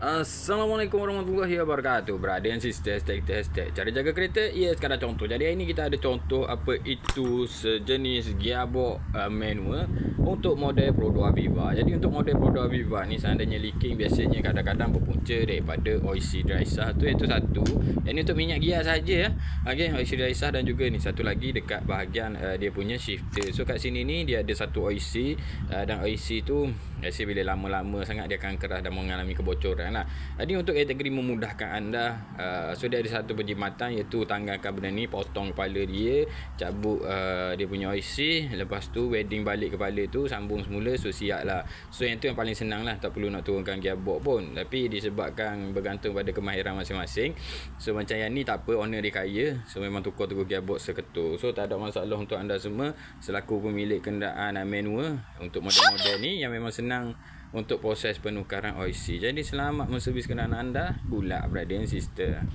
Assalamualaikum warahmatullahi wabarakatuh. Brother and sister, hashtag cara jaga kereta. Sekarang contoh. Jadi hari ni kita ada contoh apa itu sejenis gearbox manual untuk model Prodo Aviva. Jadi untuk model Prodo Aviva ni seandainya leaking, biasanya kadang-kadang berpunca daripada oil seal dry sah tu, iaitu satu. Yang ni untuk minyak gear saja ya. Okey, oil seal dry sah, dan juga ni satu lagi dekat bahagian dia punya shifter. So kat sini ni dia ada satu oil seal, dan oil seal tu biasa bila lama-lama sangat dia akan keras dan mengalami kebocoran lah. Jadi untuk kategori memudahkan anda, so dia ada satu perkhidmatan, iaitu tanggalkan benda ni, potong kepala dia, cabut dia punya oil seal, lepas tu welding balik kepala tu, sambung semula, so siap lah. So yang tu yang paling senang lah, tak perlu nak turunkan gearbox pun. Tapi disebabkan bergantung pada kemahiran masing-masing, so macam yang ni tak apa, owner dia kaya, so memang tukar gearbox seketul. So tak ada masalah untuk anda semua selaku pemilik kenderaan manual untuk model-model ni yang memang senang untuk proses penukaran oil seal. Jadi selamat menservis kenderaan anda. Good luck brother and sister.